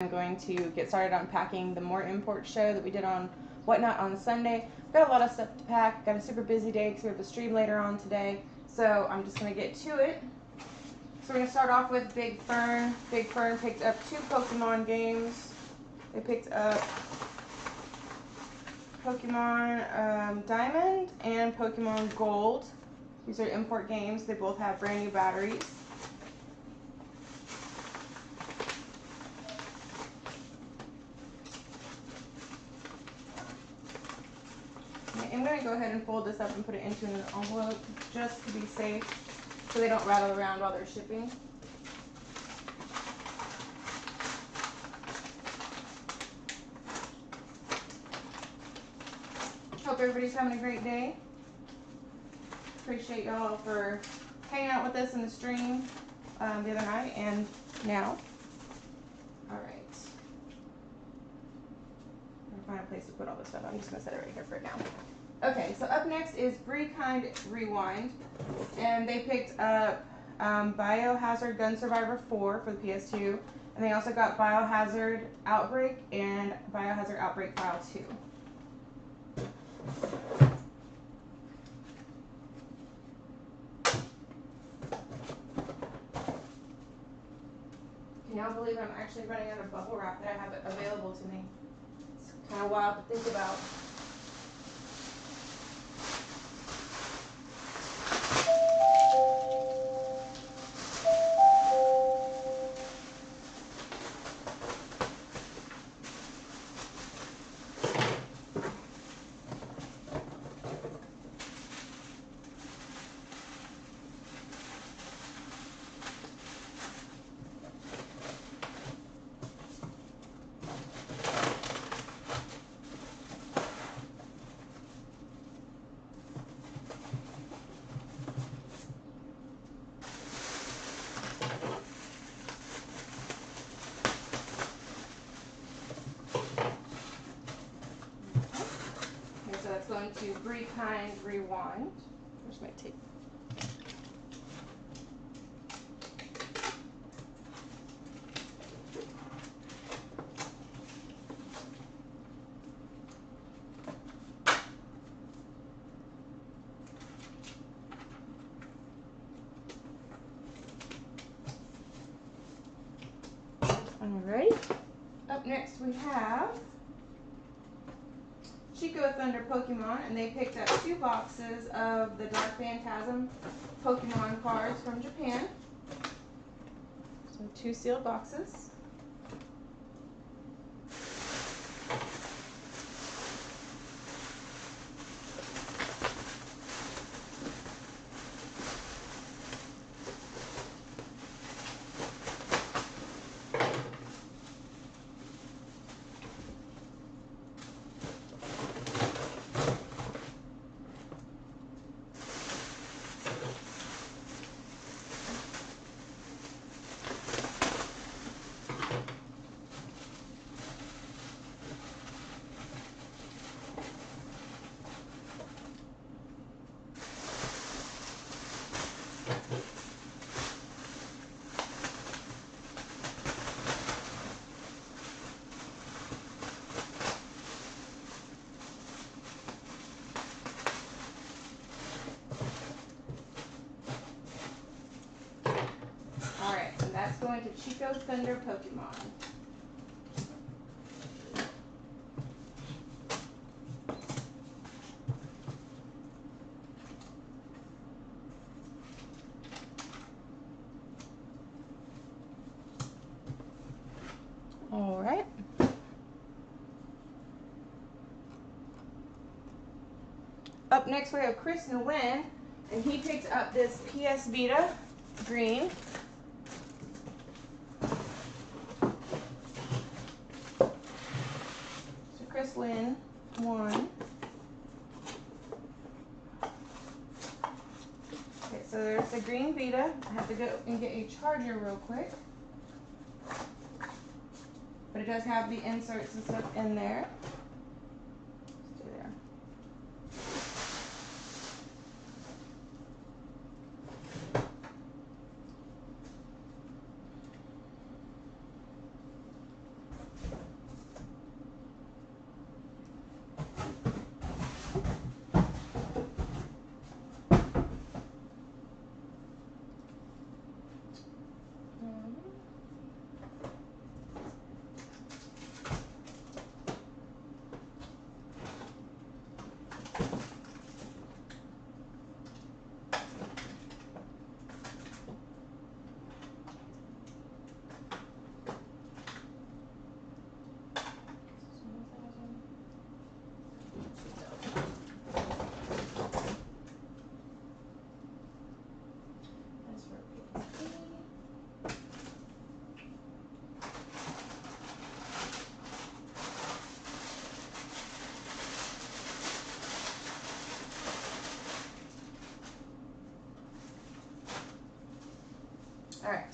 I'm going to get started unpacking the More Import show that we did on Whatnot on Sunday. Got a lot of stuff to pack. Got a super busy day because we have a stream later on today. So I'm just going to get to it. So we're going to start off with Big Fern. Big Fern picked up 2 Pokemon games. They picked up Pokemon Diamond and Pokemon Gold. These are import games. They both have brand new batteries. I'm going to go ahead and fold this up and put it into an envelope just to be safe so they don't rattle around while they're shipping. Hope everybody's having a great day. Appreciate y'all for hanging out with us in the stream the other night and now. Alright. I'm going to find a place to put all this stuff. I'm just going to set it right here for now. Okay, so up next is Freekind Rewind, and they picked up Biohazard Gun Survivor 4 for the PS2, and they also got Biohazard Outbreak and Biohazard Outbreak File 2. Can y'all believe I'm actually running out of bubble wrap that I have available to me? It's kind of wild to think about. So that's going to Freekind Rewind. Where's my tape? Alright. Up next we have Chico Thunder Pokemon, and they picked up 2 boxes of the Dark Phantasm Pokemon cards from Japan. So 2 sealed boxes. Alright, and that's going to Chico Thunder Pokemon. Alright. Up next we have Chris Nguyen, and he picked up this PS Vita green. So Chris Nguyen won. Okay, so there's the green Vita. I have to go and get a charger real quick. But it does have the inserts and stuff in there. Stay there. Alright.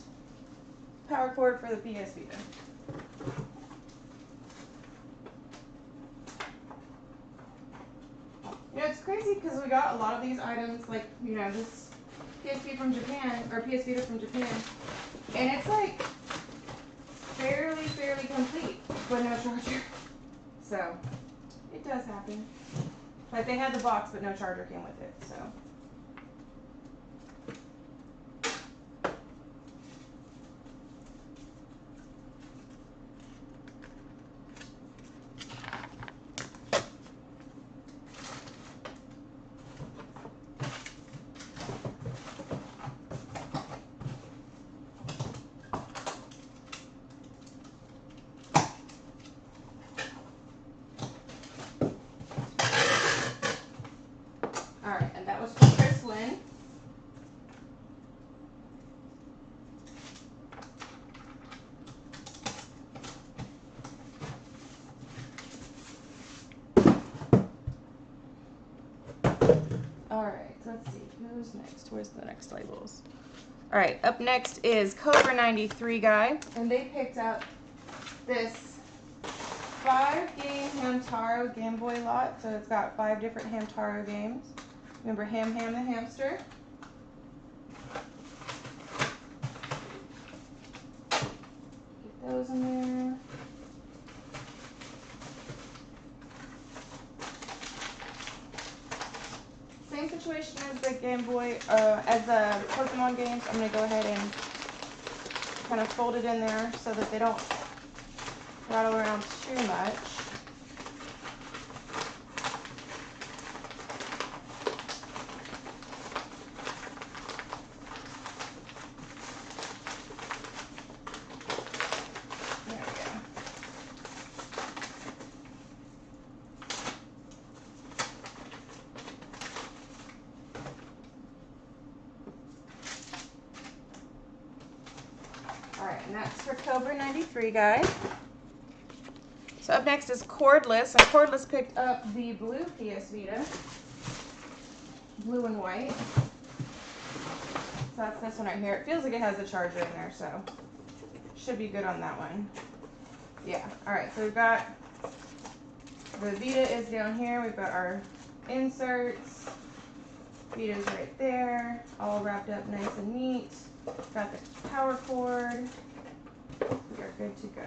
Power cord for the PS Vita. You know, it's crazy because we got a lot of these items, like, you know, this PSP from Japan, or PS Vita from Japan, and it's like fairly complete, but no charger. So, it does happen. Like, they had the box, but no charger came with it, so. Alright, and that was for Chris Lynn. Alright, let's see, who's next? Where's the next labels? Alright, up next is Cobra 93 guy, and they picked up this 5-game Hamtaro Game Boy lot, so it's got 5 different Hamtaro games. Remember Ham Ham the hamster? Get those in there. Same situation as the Game Boy, as the Pokemon games. I'm going to go ahead and kind of fold it in there so that they don't rattle around too much. There we go. Alright, and that's for Cobra 93 guy. So up next is Cordless, and Cordless picked up the blue PS Vita, blue and white. So that's this one right here. It feels like it has a charger in there, so should be good on that one. Yeah, alright, so we've got, the Vita is down here, we've got our inserts, Vita's right there, all wrapped up nice and neat. Got the power cord, we are good to go.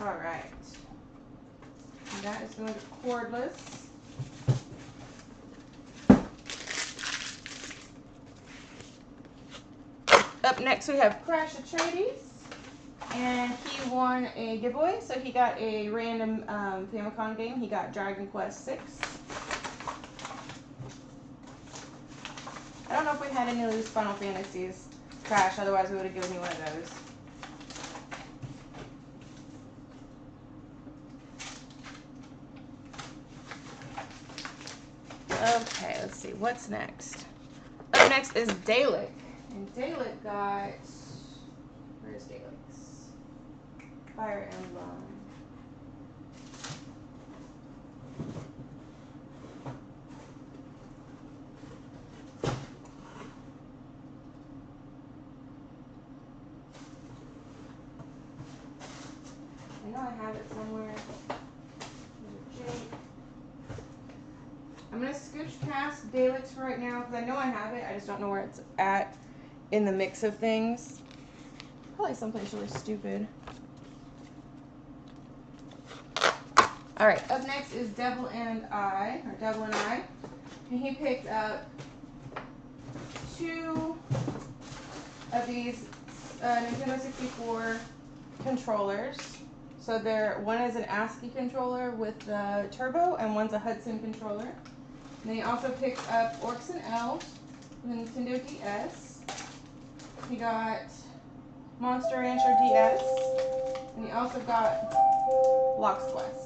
Alright, and that is going to Cordless. Up next we have Crash Atreides, and he won a giveaway, so he got a random Famicom game. He got Dragon Quest VI. I don't know if we had any loose Final Fantasies, Crash, otherwise we would have given you one of those. Okay, let's see, what's next? Up next is Dalek. And Dalek got, where's Dalek's? Fire Emblem. I know I have it somewhere. I'm going to scooch past Dalek's for right now because I know I have it. I just don't know where it's at in the mix of things. Probably someplace really stupid. Alright, up next is Devil and I. And he picked up 2 of these Nintendo 64 controllers. So one is an ASCII controller with the turbo, and one's a Hudson controller. And then he also picked up Orcs and Elves with the Nintendo DS. He got Monster Rancher DS, and he also got Blox Quest.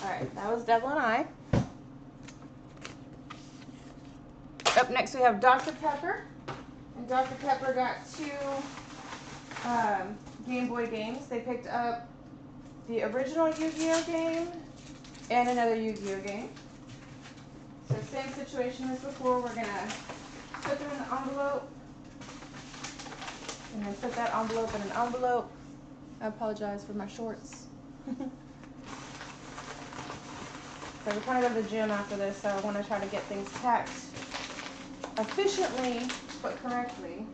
Alright, that was Devil and I. Up next we have Dr. Pepper. And Dr. Pepper got two Game Boy games. They picked up the original Yu-Gi-Oh game and another Yu-Gi-Oh game. So same situation as before. We're going to put them in the envelope. And then put that envelope in an envelope. I apologize for my shorts. So we're kind of go to the gym after this, so I want to try to get things packed efficiently but correctly.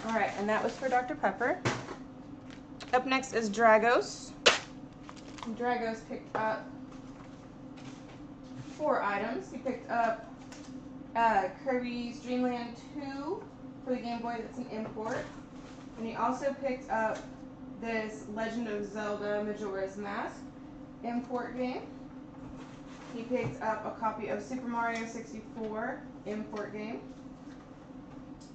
Alright, and that was for Dr. Pepper. Up next is Dragos. Dragos picked up 4 items. He picked up Kirby's Dream Land 2 for the Game Boy, that's an import. And he also picked up this Legend of Zelda Majora's Mask import game. He picked up a copy of Super Mario 64 import game.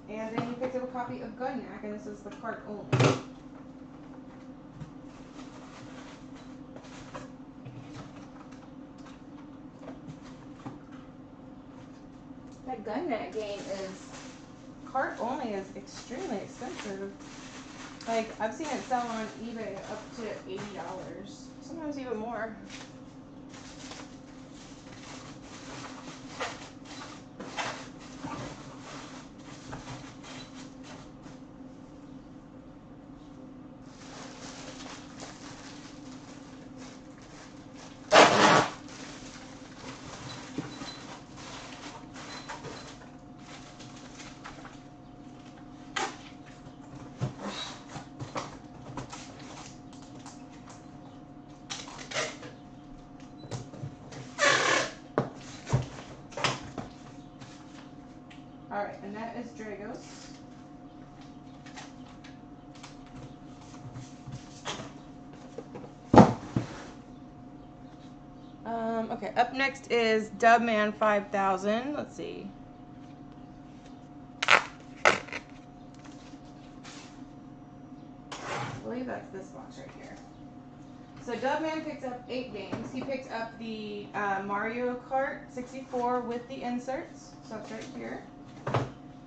And then he picked up a copy of Gunnak, and this is the cart only. That Gunnak game cart only is extremely expensive. Like, I've seen it sell on eBay up to $80, sometimes even more. Alright, and that is Dragos. Okay, up next is Dubman 5000. Let's see. I believe that's this box right here. So Dubman picked up 8 games. He picked up the Mario Kart 64 with the inserts. So that's right here.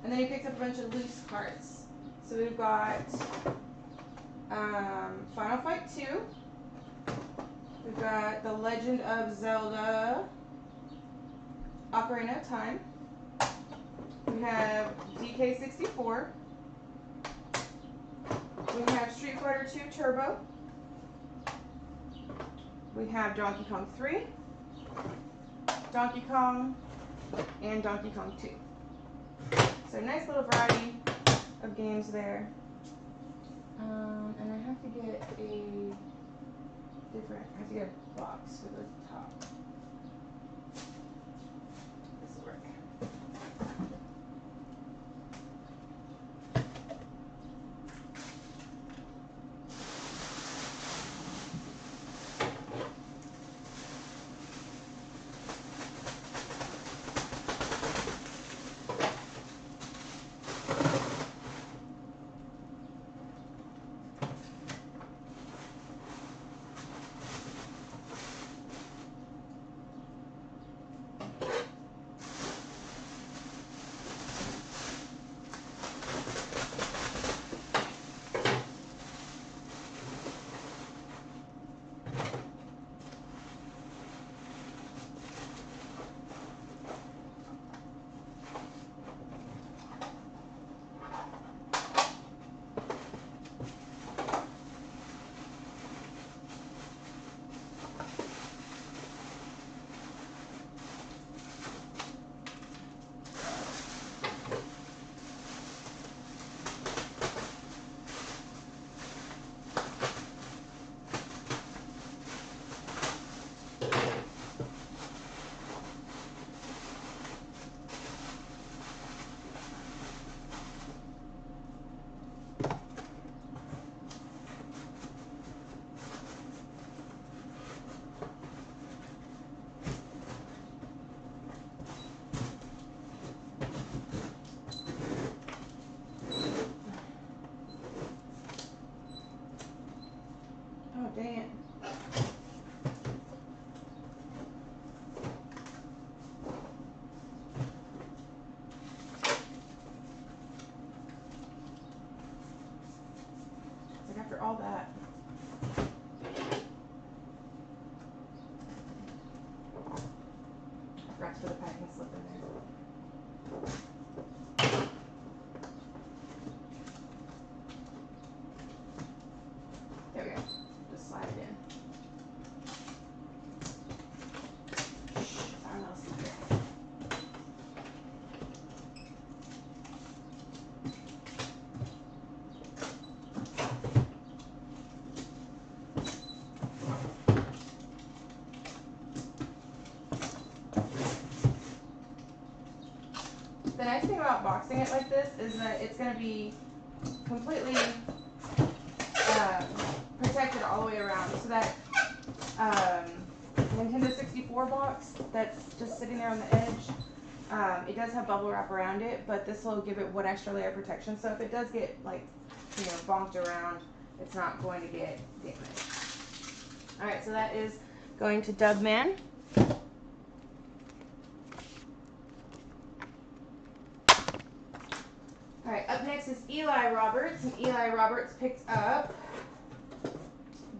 And then he picked up a bunch of loose carts. So we've got Final Fight 2. We've got The Legend of Zelda Ocarina of Time. We have DK64. We have Street Fighter 2 Turbo. We have Donkey Kong 3, Donkey Kong, and Donkey Kong 2. So nice little variety of games there. And I have to get I have to get a box for the top. This will work. The nice thing about boxing it like this is that it's going to be completely protected all the way around. So that Nintendo 64 box that's just sitting there on the edge, it does have bubble wrap around it, but this will give it one extra layer of protection. So if it does get, like, you know, bonked around, it's not going to get damaged. All right, so that is going to Dubman. All right, up next is Eli Roberts, and Eli Roberts picked up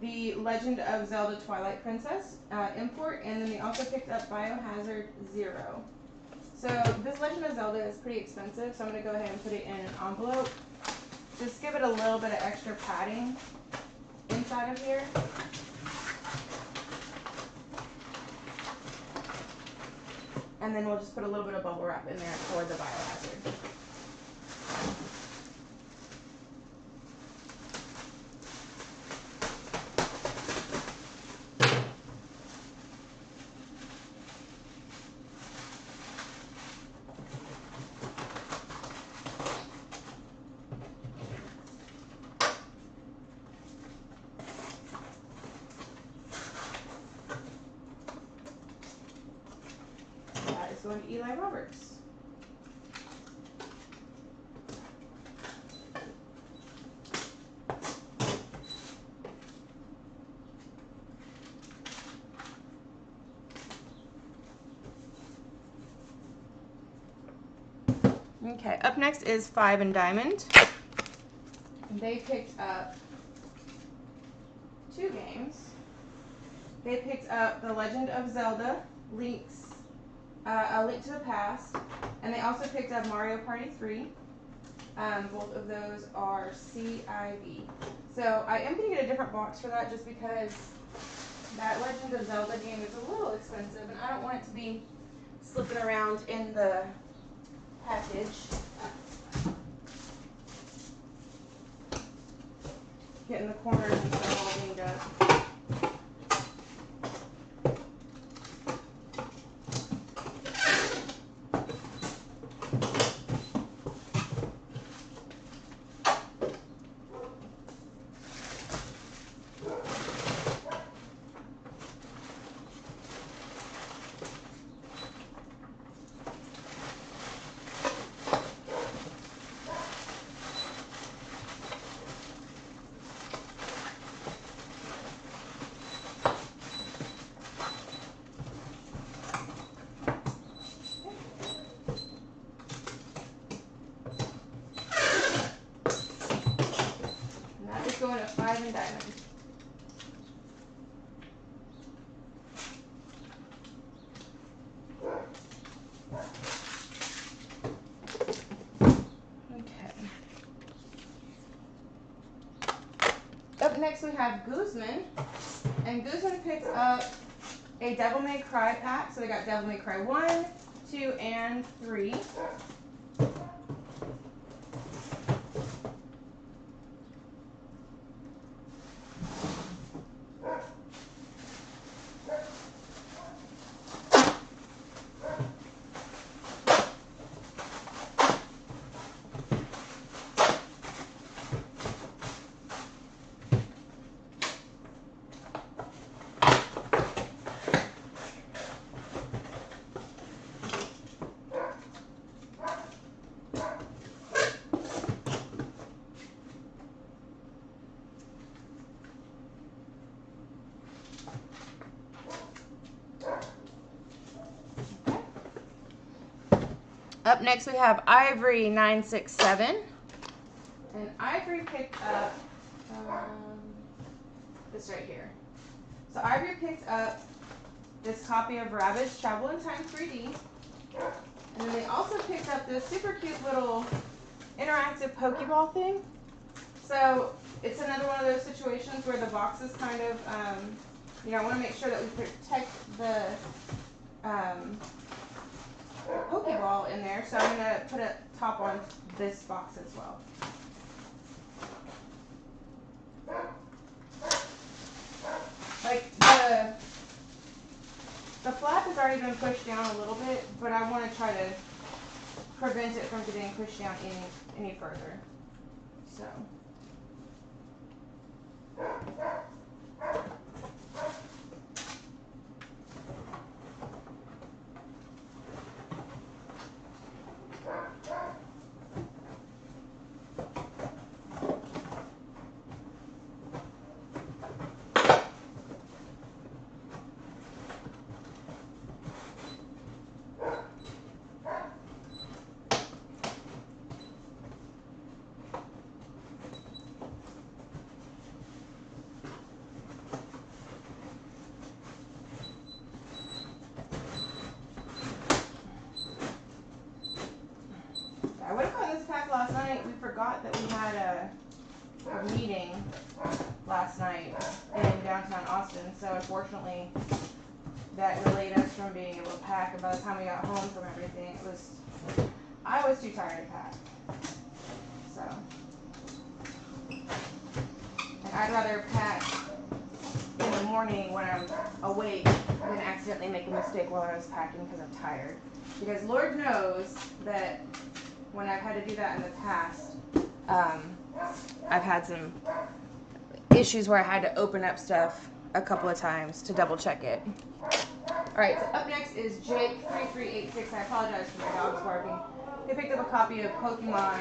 the Legend of Zelda Twilight Princess import, and then they also picked up Biohazard Zero. So this Legend of Zelda is pretty expensive, so I'm going to go ahead and put it in an envelope. Just give it a little bit of extra padding inside of here. And then we'll just put a little bit of bubble wrap in there for the Biohazard. Going to Eli Roberts. Okay, up next is Five and Diamond. They picked up 2 games. They picked up The Legend of Zelda, A Link to the Past, and they also picked up Mario Party 3. Both of those are CIV. So I am going to get a different box for that just because that Legend of Zelda game is a little expensive and I don't want it to be slipping around in the package. Getting the corners and stuff all cleaned up. Going to Five and Diamond. Okay. Up next we have Guzman, and Guzman picked up a Devil May Cry pack. So they got Devil May Cry 1, 2, and 3. Up next we have Ivory 967, and Ivory picked up this right here. So Ivory picked up this copy of Rabbids Travel in Time 3D, and then they also picked up this super cute little interactive Pokeball thing. So it's another one of those situations where the box is kind of, you know, I want to make sure that we protect the Pokeball in there, so I'm going to put a top on this box as well. Like, the flap has already been pushed down a little bit, but I want to try to prevent it from getting pushed down any further. So. I would have gotten this pack last night. We forgot that we had a meeting last night in downtown Austin, so unfortunately that delayed us from being able to pack, and by the time we got home from everything, I was too tired to pack. So, and I'd rather pack in the morning when I'm awake than accidentally make a mistake while I was packing because I'm tired. Because Lord knows that when I've had to do that in the past, I've had some issues where I had to open up stuff a couple of times to double check it. Alright, so up next is Jake3386. I apologize for my dogs barking. They picked up a copy of Pokemon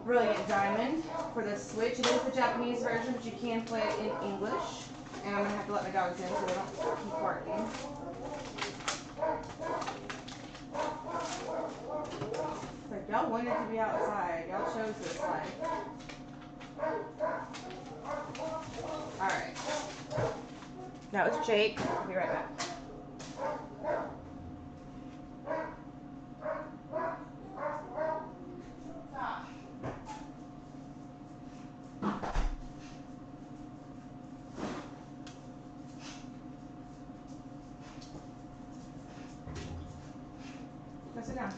Brilliant Diamond for the Switch. It is the Japanese version, but you can play it in English. And I'm going to have to let my dogs in so they don't keep barking. Like, y'all wanted to be outside. Y'all chose this life. Alright. Now it's Jake. I'll be right back. Go sit down.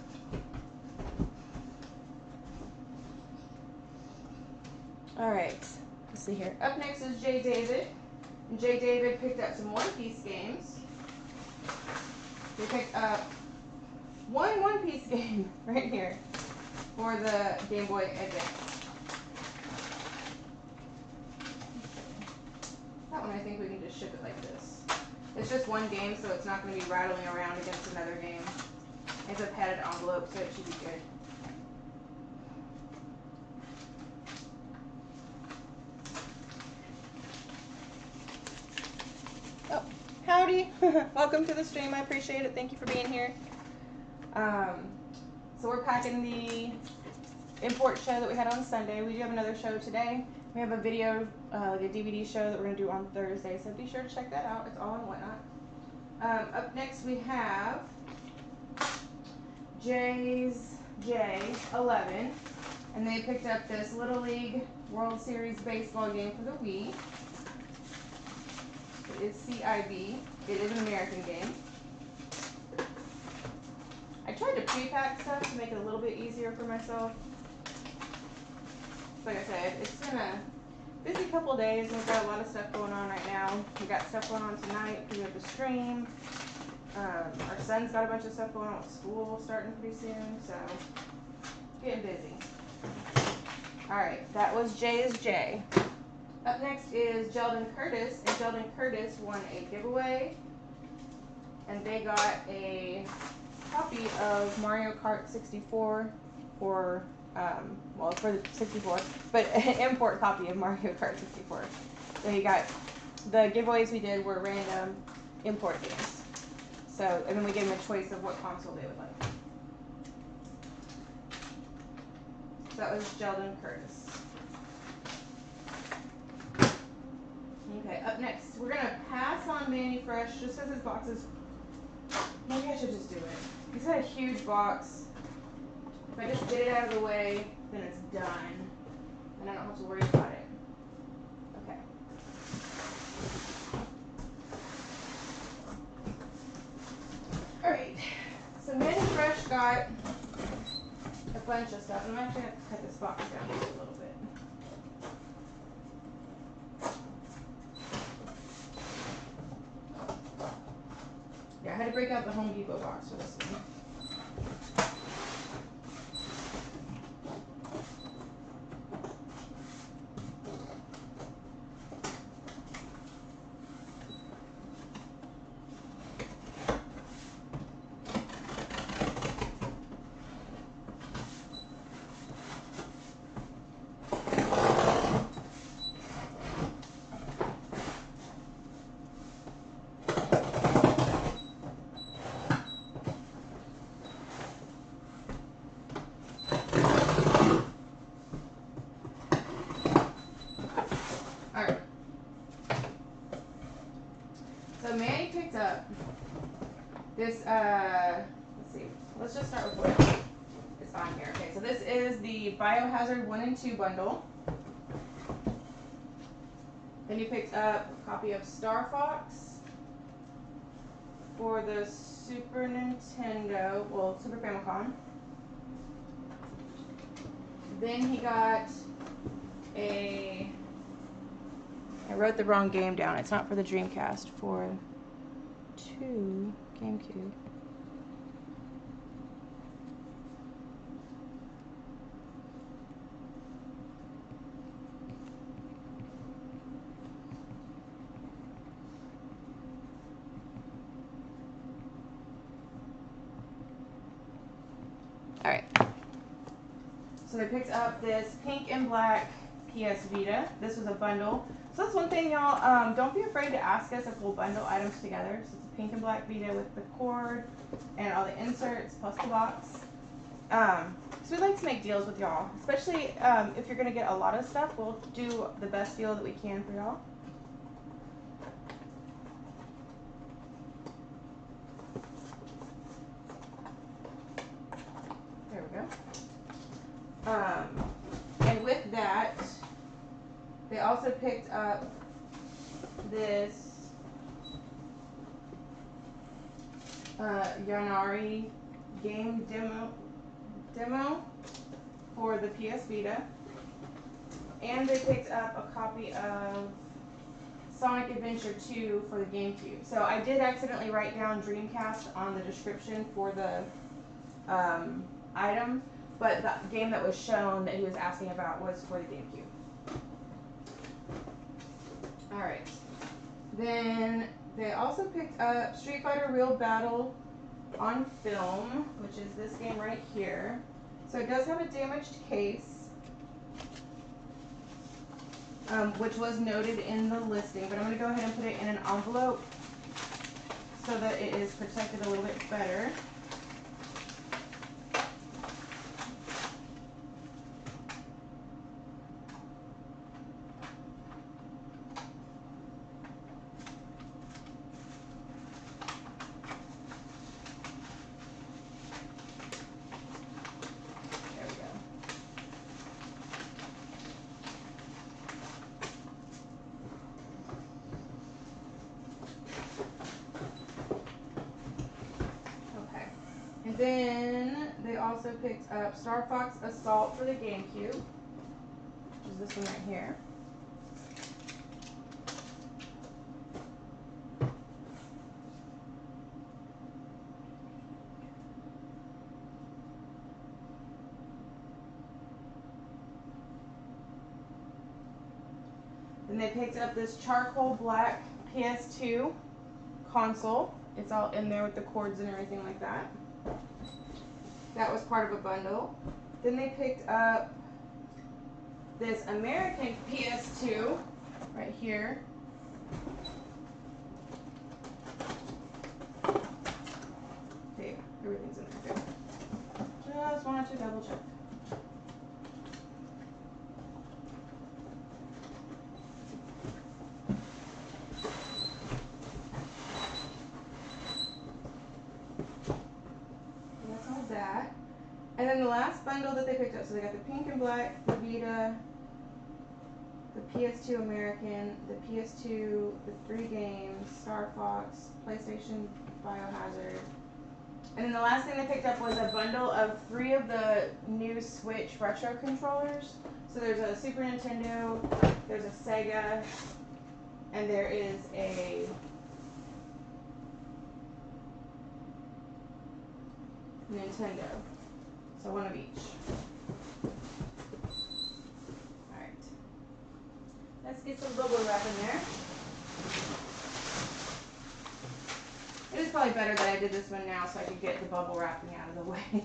Alright, let's see here. Up next is J. David. And J. David picked up some One Piece games. They picked up one One Piece game right here for the Game Boy Advance. That one I think we can just ship it like this. It's just one game, so it's not going to be rattling around against another game. It's a padded envelope, so it should be good. Oh, howdy. Welcome to the stream. I appreciate it. Thank you for being here. So we're packing the import show that we had on Sunday. We do have another show today. We have a video, like a DVD show that we're going to do on Thursday, so be sure to check that out. It's all on Whatnot. Up next we have Jay's J11, and they picked up this Little League World Series baseball game for the Wii. It is CIB. It is an American game. I tried to pre-pack stuff to make it a little bit easier for myself. Like I said, it's been a busy couple of days, and we've got a lot of stuff going on right now. We got stuff going on tonight because we have the stream. Our son's got a bunch of stuff going on with school starting pretty soon, so getting busy. Alright, that was Jay's J. Up next is Jeldon Curtis, and Jeldon Curtis won a giveaway, and they got a copy of Mario Kart 64 for, well, for the 64, but an import copy of Mario Kart 64. So you got, the giveaways we did were random import games. So, and then we gave them a choice of what console they would like. So that was Jeldon Curtis. Okay, up next, we're going to pass on Manny Fresh just because his box is, maybe I should just do it. He's got a huge box. If I just get it out of the way, then it's done. And I don't have to worry about it. Okay. Alright, so Manny Fresh got a bunch of stuff. I'm actually going to cut this box down just a little bit. Yeah, I had to break out the Home Depot box for this one. find here. Okay, so this is the Biohazard 1 and 2 bundle. Then you picked up a copy of Star Fox for the Super Nintendo, well, Super Famicom. Then he got I wrote the wrong game down. It's not for the Dreamcast, for 2 GameCube. Alright. So they picked up this pink and black PS Vita. This was a bundle. So that's one thing, y'all. Don't be afraid to ask us if we'll bundle items together. So it's a pink and black Vita with the cord and all the inserts plus the box. So we like to make deals with y'all, especially if you're going to get a lot of stuff. We'll do the best deal that we can for y'all. There we go. And with that, they also picked up this Yonari game demo for the PS Vita. And they picked up a copy of Sonic Adventure 2 for the GameCube. So I did accidentally write down Dreamcast on the description for the item, but the game that was shown that he was asking about was for the GameCube. Alright. Then they also picked up Street Fighter Real Battle on film, which is this game right here. So it does have a damaged case, which was noted in the listing, but I'm going to go ahead and put it in an envelope so that it is protected a little bit better. Then they also picked up Star Fox Assault for the GameCube, which is this one right here. Then they picked up this charcoal black PS2 console. It's all in there with the cords and everything like that. That was part of a bundle. Then they picked up this American PS2 right here. Okay, everything's in there. Good. Just wanted to double check. And then the last bundle that they picked up, so they got the pink and black, the Vita, the PS2 American, the PS2, the 3 games, Star Fox, PlayStation Biohazard. And then the last thing they picked up was a bundle of 3 of the new Switch retro controllers. So there's a Super Nintendo, there's a Sega, and there is a Nintendo. So one of each. Alright. Let's get some bubble wrap in there. It is probably better that I did this one now so I could get the bubble wrapping out of the way.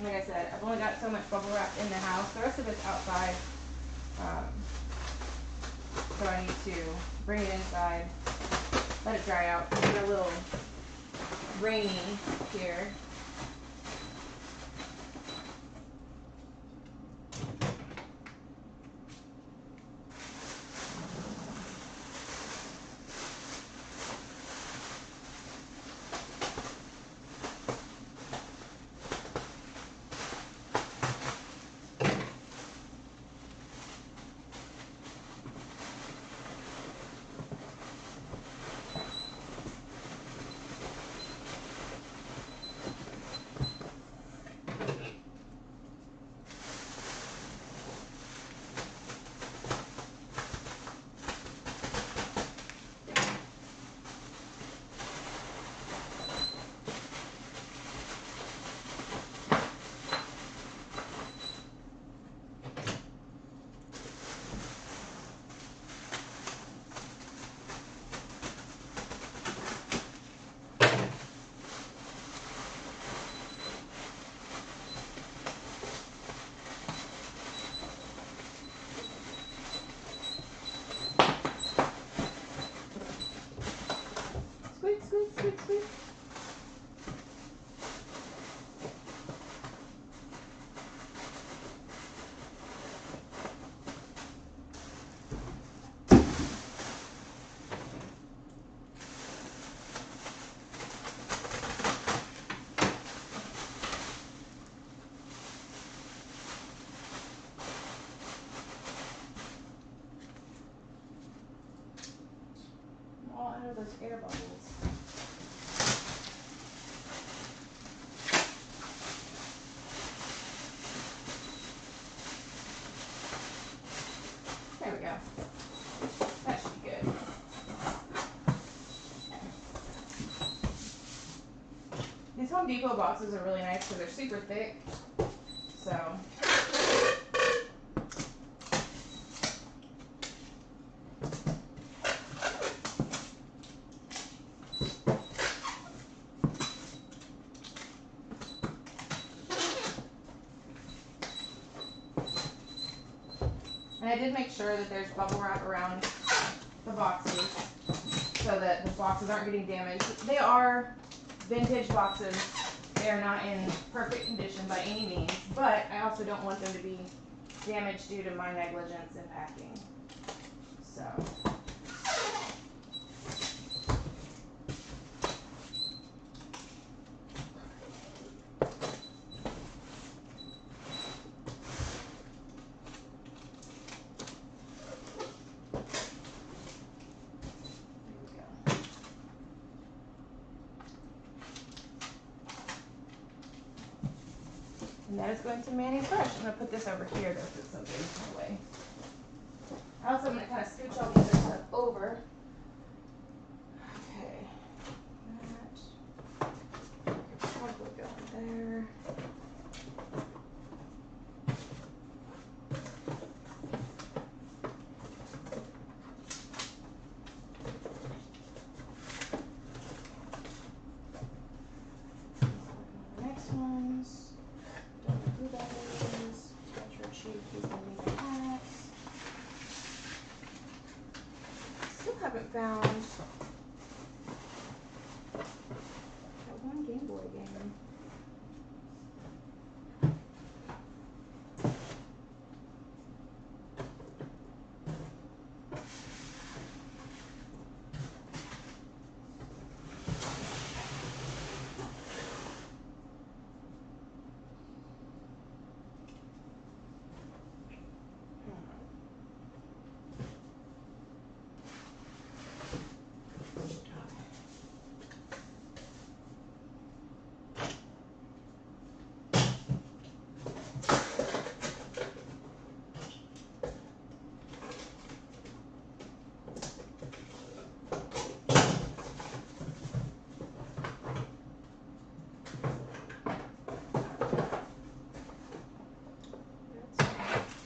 Like I said, I've only got so much bubble wrap in the house. The rest of it's outside. So I need to bring it inside. Let it dry out. It's been a little rainy here. sweet, sweet. All out of those air bubbles. There we go. That should be good. These Home Depot boxes are really nice because they're super thick. So. And I did make sure that there's bubble wrap around the boxes so that the boxes aren't getting damaged. They are vintage boxes. They are not in perfect condition by any means, but I also don't want them to be damaged due to my negligence in packing. So. And that is going to Manny's brush. I'm going to put this over here though, because it's so big in the way. Also, I'm going to kind of scooch all the other stuff over. Okay. That could probably go in there. The next ones. Don't know who that is. Retro Cheek, he's gonna make hats. Still haven't found that one Game Boy game.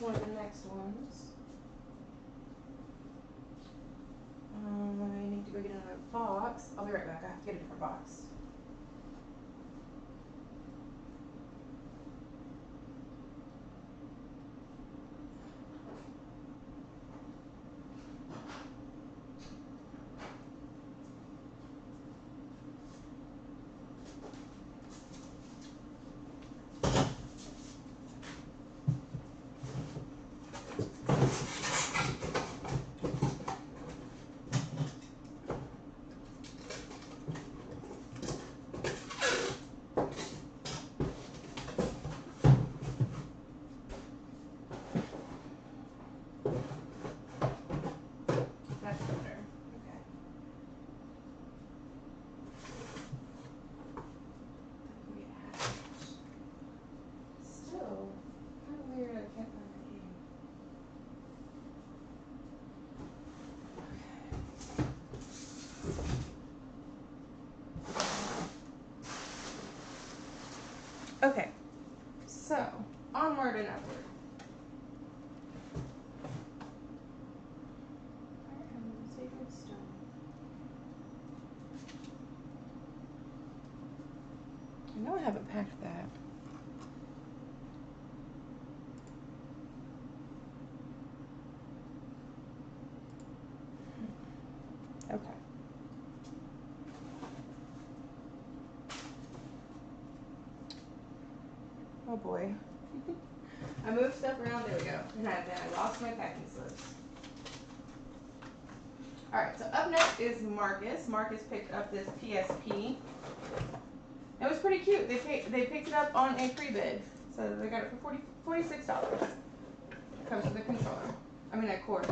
One of the next ones. I need to go get another box. I'll be right back. I have to get a different box. That's better. Okay. Still, kind of weird. I can't find the game. Okay, so onward and upward. Where am I? Sacred Stone. I know I haven't packed that. Okay. Oh boy. I moved stuff around. There we go. And then I lost my packing slips. Alright, so up next is Marcus. Marcus picked up this PSP. It was pretty cute. They picked it up on a pre-bid. So they got it for $46. Comes with a controller. I mean, a cord.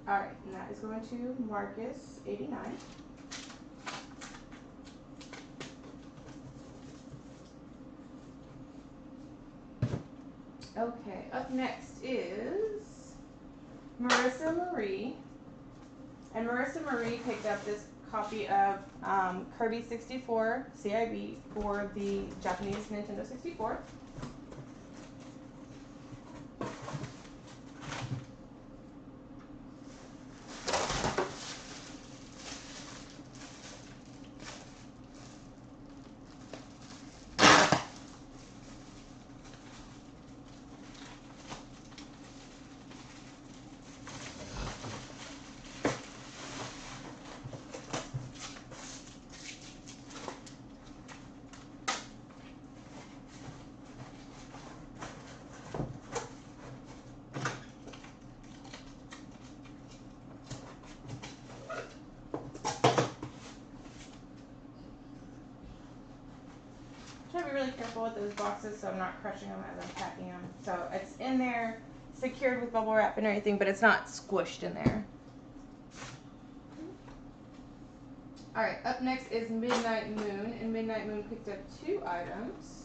Alright, and that is going to Marcus, 89. Okay, up next is Marissa Marie. And Marissa Marie picked up this copy of Kirby 64 CIB for the Japanese Nintendo 64. Try to be really careful with those boxes so I'm not crushing them as I'm packing them. So it's in there, secured with bubble wrap and everything, but it's not squished in there. Alright, up next is Midnight Moon, and Midnight Moon picked up 2 items.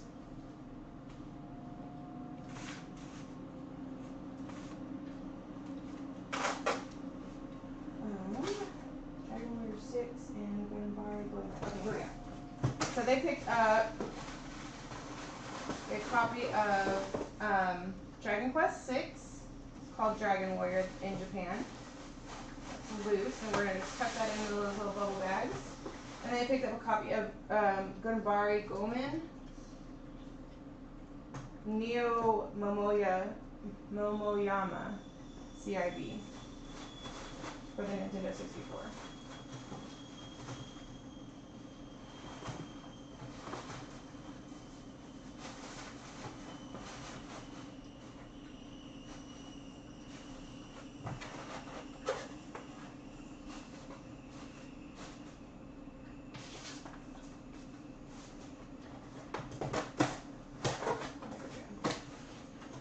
Dragon Warrior 6 and Gunbar Golden. Okay, here we go. So they picked up a copy of Dragon Quest 6, called Dragon Warrior in Japan. It's loose, and we're going to tuck that into those little bubble bags. And then they picked up a copy of Gunbari Gomen Neo Momoyama CIB for the Nintendo 64.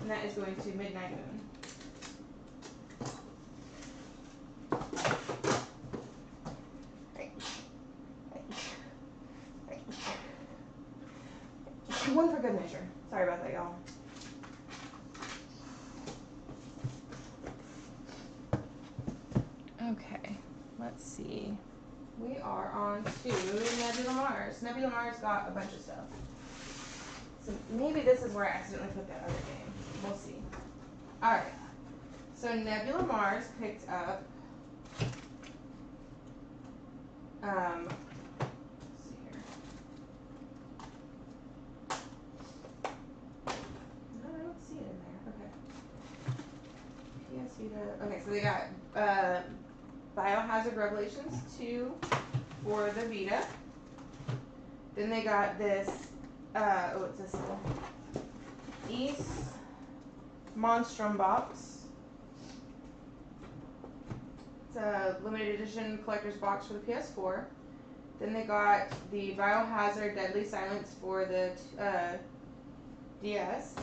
And that is going to Midnight Moon. One for good measure. Sorry about that, y'all. Okay, let's see. We are on to Nebula Mars. Nebula Mars got a bunch of stuff. So maybe this is where I accidentally put that other game. We'll see. Alright. So Nebula Mars picked up let's see here. No, I don't see it in there. Okay. PS Vita. Okay, so they got Biohazard Revelations 2 for the Vita. Then they got this it's this little East Monstrum box. It's a limited edition collector's box for the PS4. Then they got the Biohazard Deadly Silence for the DS.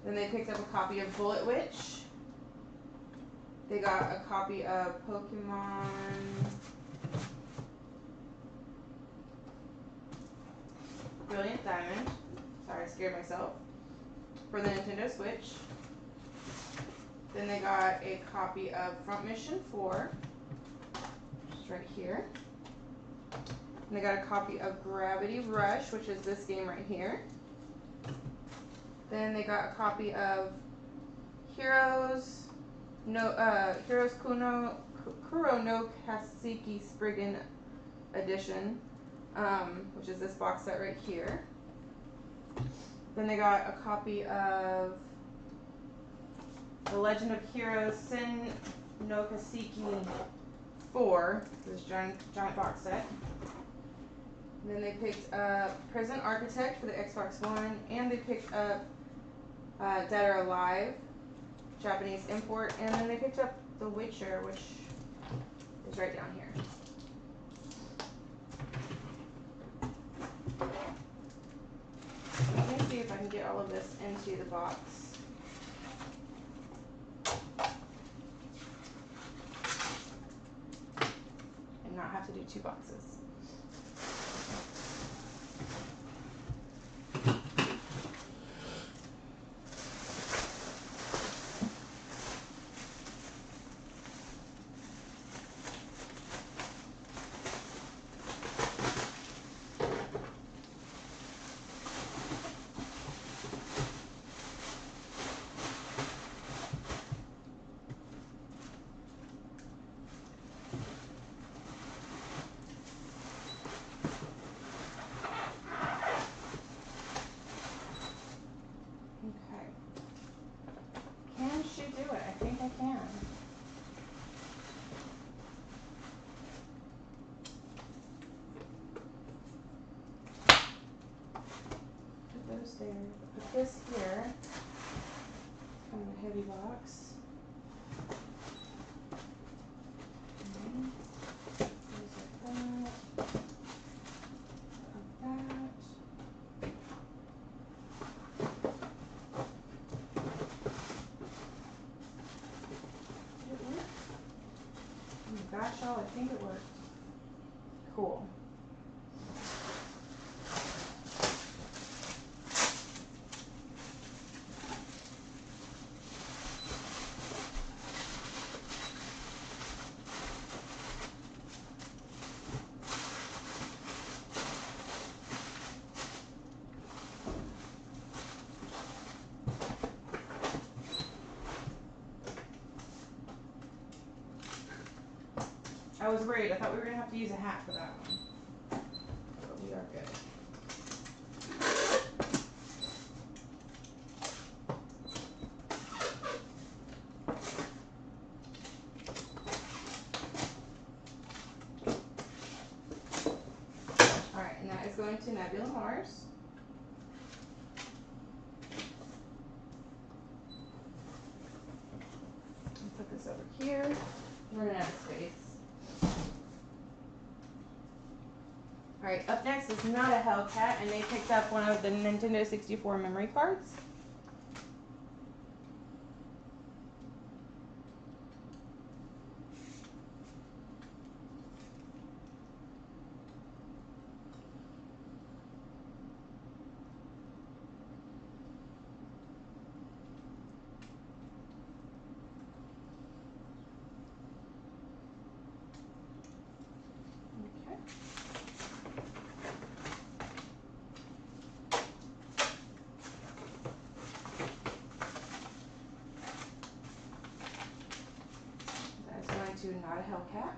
Then they picked up a copy of Bullet Witch. They got a copy of Pokemon Brilliant Diamond. Sorry, I scared myself. for the Nintendo Switch. Then they got a copy of Front Mission 4, which is right here. And they got a copy of Gravity Rush, which is this game right here. Then they got a copy of Heroes Kuro no Kaseki Spriggan Edition, which is this box set right here. Then they got a copy of The Legend of Heroes Sin no Kaseki 4, this giant box set. And then they picked up Prison Architect for the Xbox One, and they picked up Dead or Alive, Japanese import, and then they picked up The Witcher, which is right down here. Let me see if I can get all of this into the box. And not have to do 2 boxes. Can she do it? I think I can. Put those there. Put this here. Kind of a heavy box. Those like that. Like that. Gosh, y'all, I think it worked. Cool. I was worried. I thought we were going to have to use a hat for that one. But we are good. Alright, and that is going to Nebula Mars. Put this over here. We're running out of space. Alright, up next is Not a Hellcat, and they picked up one of the Nintendo 64 memory cards. To Not a Hellcat.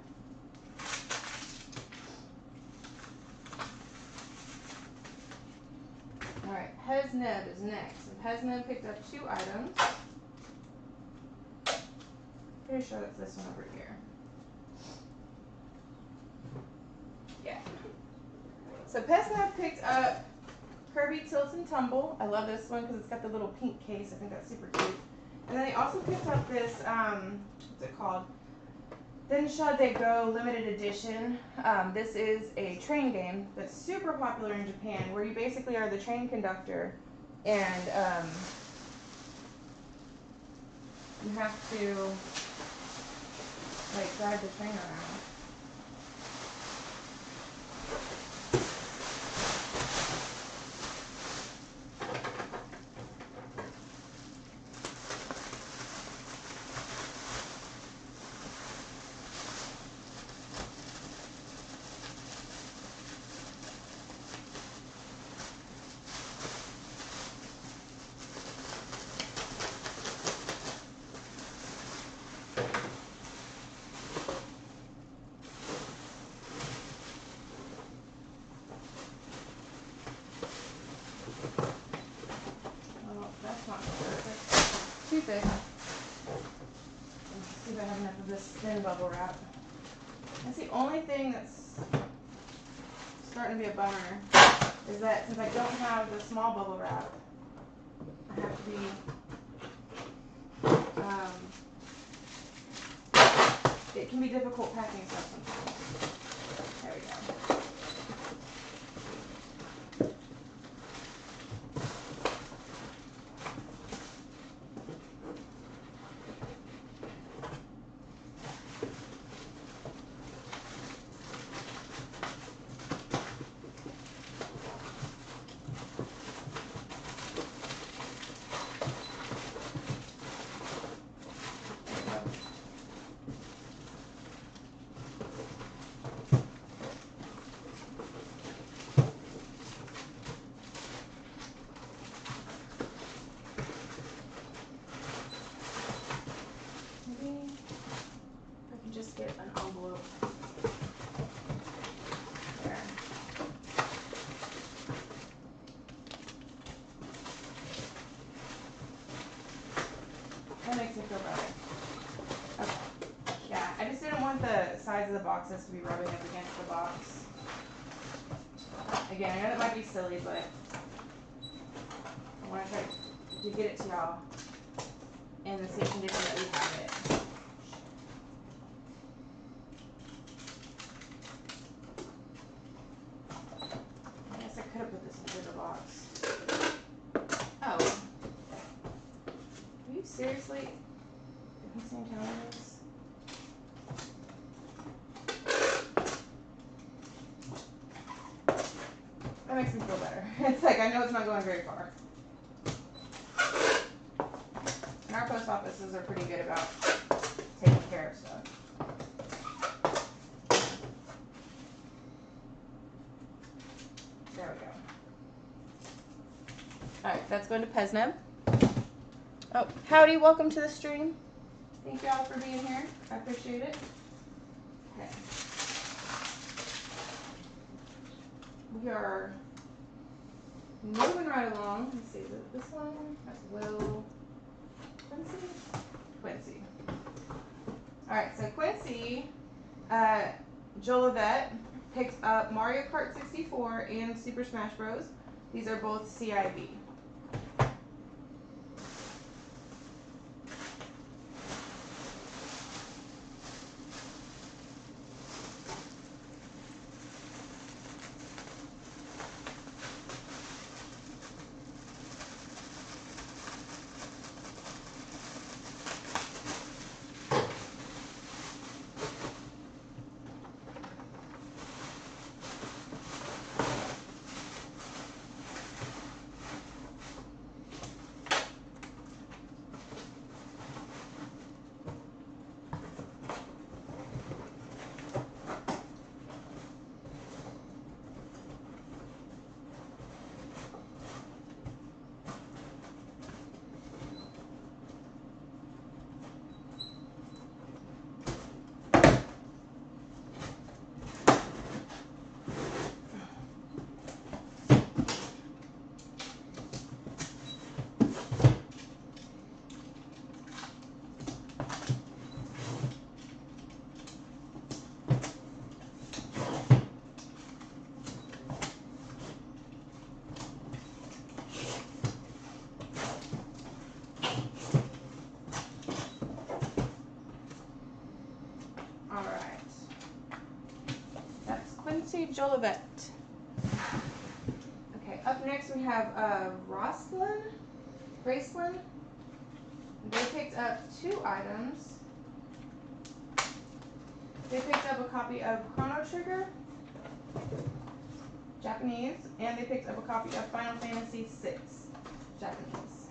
Alright, Hezneb is next. And Hezneb picked up 2 items. Pretty sure that's this one over here. Yeah. So Hezneb picked up Kirby Tilt and Tumble. I love this one because it's got the little pink case. I think that's super cute. And then they also picked up this, what's it called? Densha de Go limited edition. This is a train game that's super popular in Japan, where you basically are the train conductor, and you have to like drive the train around. in bubble wrap. That's the only thing that's starting to be a bummer, is that since I don't have the small bubble wrap, I have to be, it can be difficult packing stuff sometimes. There we go. Just get an envelope there. That makes me feel better. Okay. Yeah, I just didn't want the sides of the boxes to be rubbing up against the box. Again, I know that might be silly, but I want to try to get it to y'all in the same condition that we have it. Could have put this in a bigger box. Oh. Are you seriously? Different calories? That makes me feel better. It's like I know it's not going very far. And our post offices are pretty good about taking care of stuff. There we go. Alright, that's going to PESNEB. Oh, howdy, welcome to the stream. Thank y'all for being here. I appreciate it. Okay. We are moving right along. Let's see, is it this one? That's Will. Quincy. Alright, so Quincy, Jolivet picked up Mario Kart 64 and Super Smash Bros. These are both CIB. Jolivet. Okay, up next we have Graceland. They picked up 2 items. They picked up a copy of Chrono Trigger, Japanese, and they picked up a copy of Final Fantasy VI, Japanese.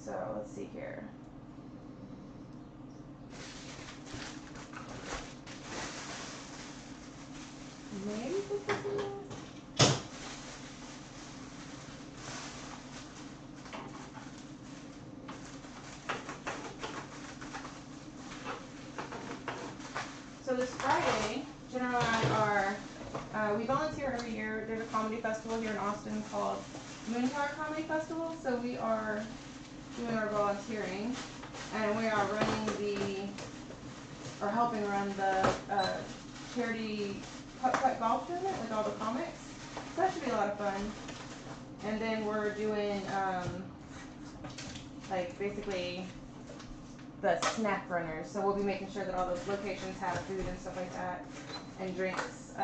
So let's see here. Maybe put this in there? So this Friday, Jenna and I are, we volunteer every year. There's a comedy festival here in Austin called Moontower Comedy Festival. So we are doing our volunteering, and we are running the or helping run the charity putt putt golf tournament with all the comics. So that should be a lot of fun. And then we're doing like basically the snack runners. So we'll be making sure that all those locations have food and stuff like that and drinks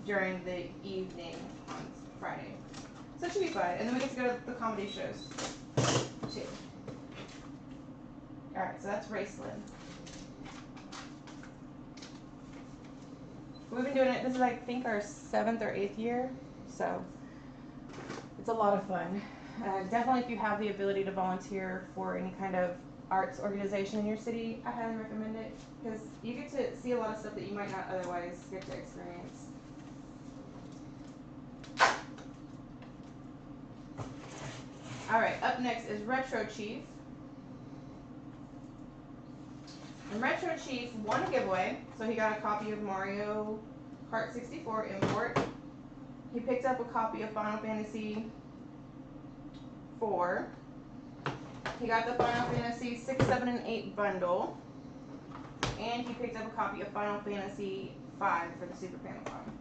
during the evening on Friday. So it should be fun. And then we get to go to the comedy shows too. Alright, so that's Raceland. We've been doing it, this is I think our 7th or 8th year, so it's a lot of fun. Definitely if you have the ability to volunteer for any kind of arts organization in your city, I highly recommend it because you get to see a lot of stuff that you might not otherwise get to experience. Alright, up next is Retro Chief. And Retro Chief won a giveaway, so he got a copy of Mario Kart 64 import. He picked up a copy of Final Fantasy 4. He got the Final Fantasy 6, 7, and 8 bundle. And he picked up a copy of Final Fantasy 5 for the Super Famicom.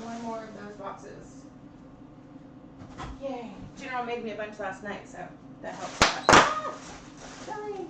One more of those boxes. Yay. General made me a bunch last night, so that helps a lot. Ah! Sorry.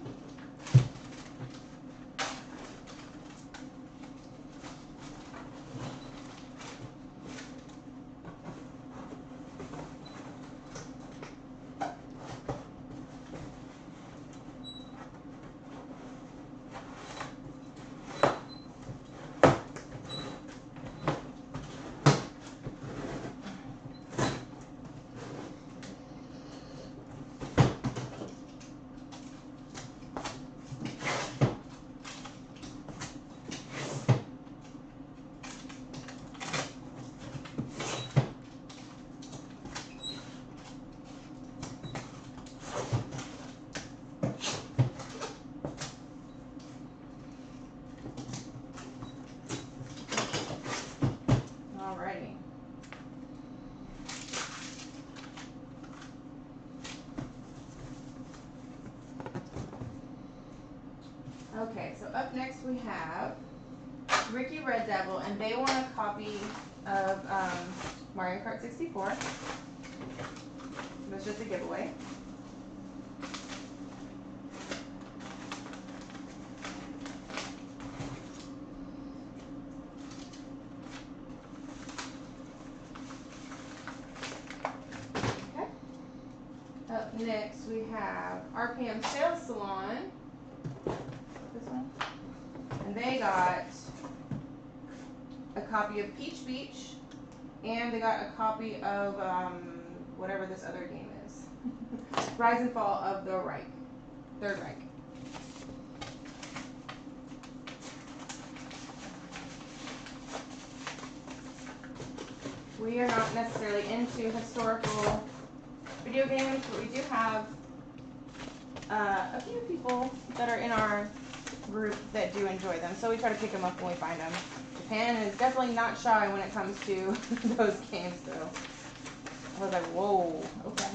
Okay, so up next we have Ricky Red Devil, and they want a copy of Mario Kart 64. It was just a giveaway. Okay. Up next we have RPM Sales Salon. This one. And they got a copy of Peach Beach, and they got a copy of whatever this other game is. Rise and Fall of the Reich. Third Reich. We are not necessarily into historical video games, but we do have a few people that are in our group that do enjoy them, so we try to pick them up when we find them. Japan is definitely not shy when it comes to those games, though. I was like, whoa, okay.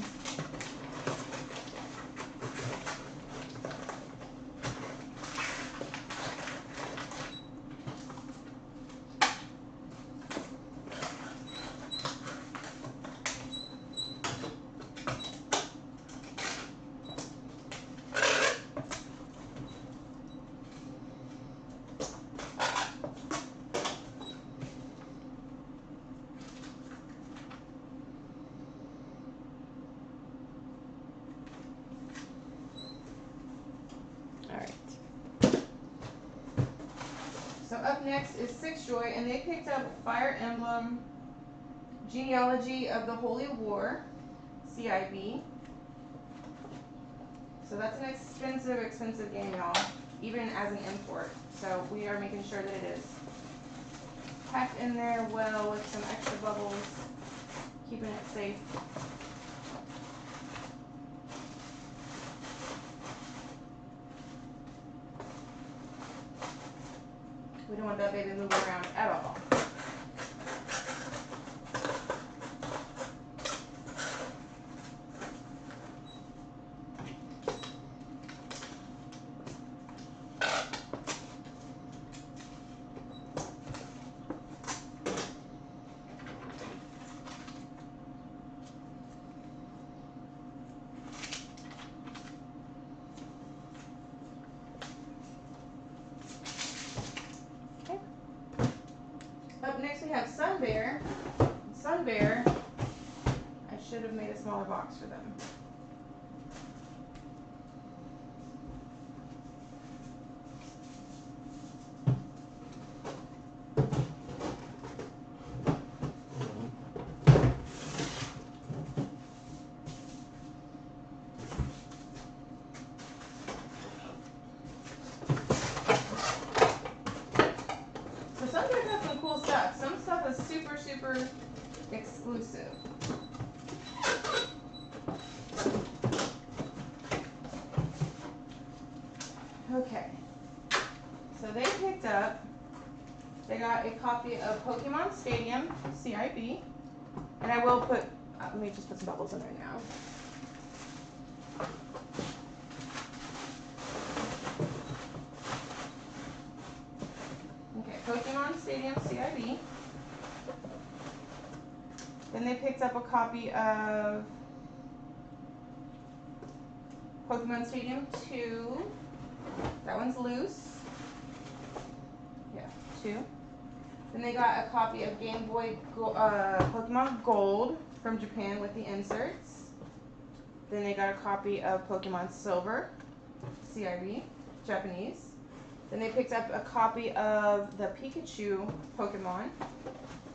next is Six Joy, and they picked up Fire Emblem Genealogy of the Holy War, CIB. So that's an expensive game, y'all, even as an import. So we are making sure that it is packed in there well with some extra bubbles, keeping it safe. We don't want that baby moving around at all. Up next we have Sun Bear. Sun Bear, I should have made a smaller box for them. Some guys have some cool stuff. Some stuff is super, super exclusive. Okay. So they picked up, they got a copy of Pokemon Stadium, CIB. And I will put, let me just put some bubbles in there now. Pokemon Stadium CIB. Then they picked up a copy of Pokemon Stadium 2. That one's loose. Yeah, 2. Then they got a copy of Game Boy Pokemon Gold from Japan with the inserts. Then they got a copy of Pokemon Silver, CIB, Japanese. Then they picked up a copy of the Pikachu Pokemon.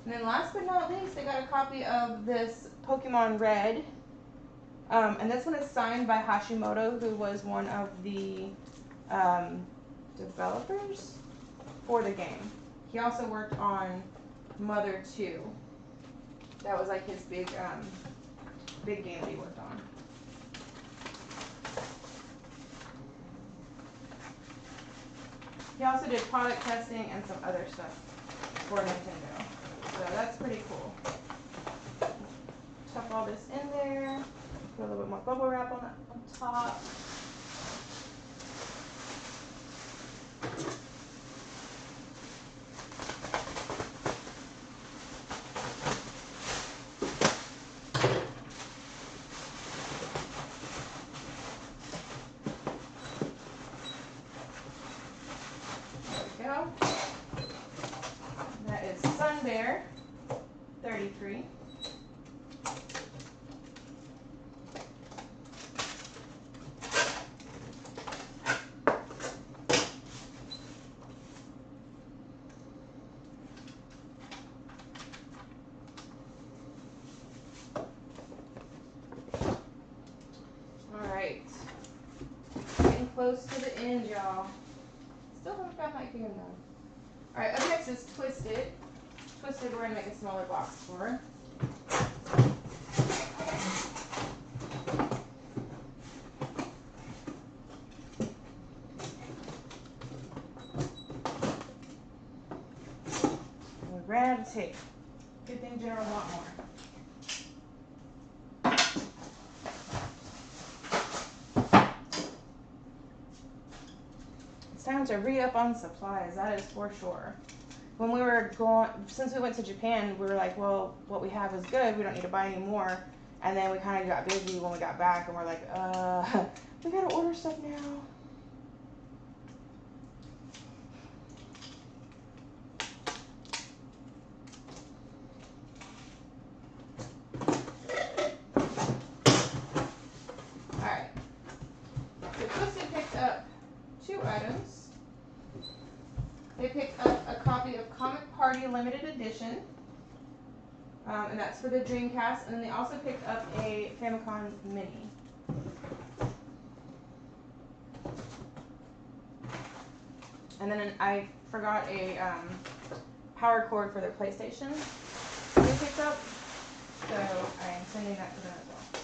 And then last but not least, they got a copy of this Pokemon Red. And this one is signed by Hashimoto, who was one of the developers for the game. He also worked on Mother 2. That was like his big game that he worked on. He also did product testing and some other stuff for Nintendo. So that's pretty cool. Tuck all this in there. Put a little bit more bubble wrap on top. That is Sun Bear 33. Alright. Getting close to the end, y'all. Still haven't got my game done. Alright, up next is Twisted. Twisted we're going to make a smaller box for. We're ran out of tape. Good thing General want more. It's time to re-up on supplies, that is for sure. When we were going, since we went to Japan, we were like, well, what we have is good, we don't need to buy any more. And then we kind of got busy when we got back, and we're like, we gotta order stuff now. Alright. So Twisted picked up 2 items. They picked up a copy limited edition. And that's for the Dreamcast. And then they also picked up a Famicom Mini. And then I forgot a power cord for their PlayStation they picked up. So I'm sending that to them as well.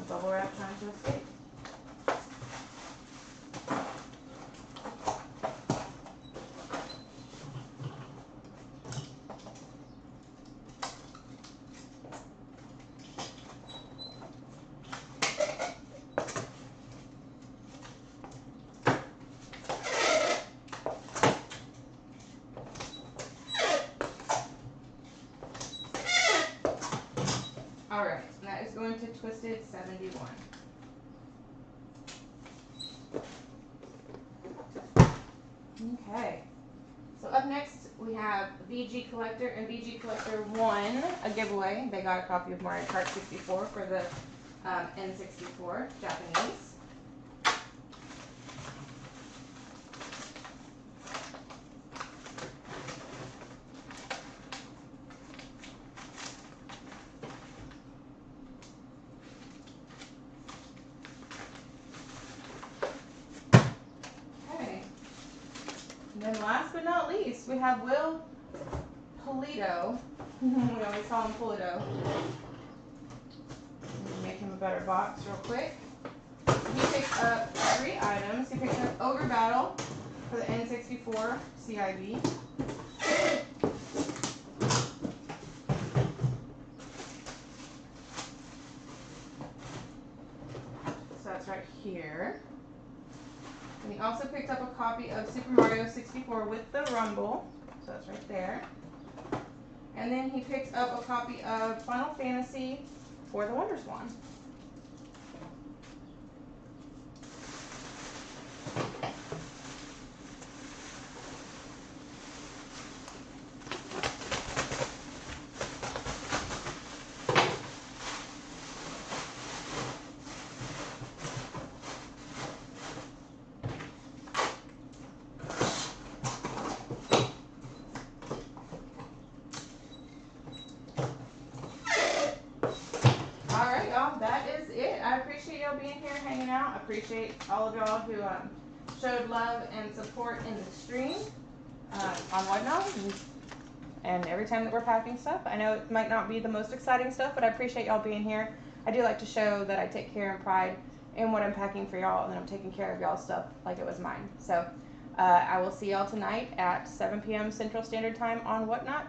Bubble wrap trying to escape. Alright, and that is going to Twisted 71. Okay, so up next we have VG Collector and VG Collector won a giveaway. They got a copy of Mario Kart 64 for the N64 Japanese. And then last but not least, we have Will Polito. We always call him Polito. Make him a better box real quick. He picked up 3 items. He picked up Ogre Battle for the N64 CIV. So that's right here. And he also picked up a copy of Super Mario 64 with the Rumble. So that's right there. And then he picked up a copy of Final Fantasy for the Wonder Swan. That is it. I appreciate y'all being here, hanging out. I appreciate all of y'all who showed love and support in the stream on Whatnot. And every time that we're packing stuff, I know it might not be the most exciting stuff, but I appreciate y'all being here. I do like to show that I take care and pride in what I'm packing for y'all, and that I'm taking care of y'all's stuff like it was mine. So I will see y'all tonight at 7 p.m. Central Standard Time on Whatnot.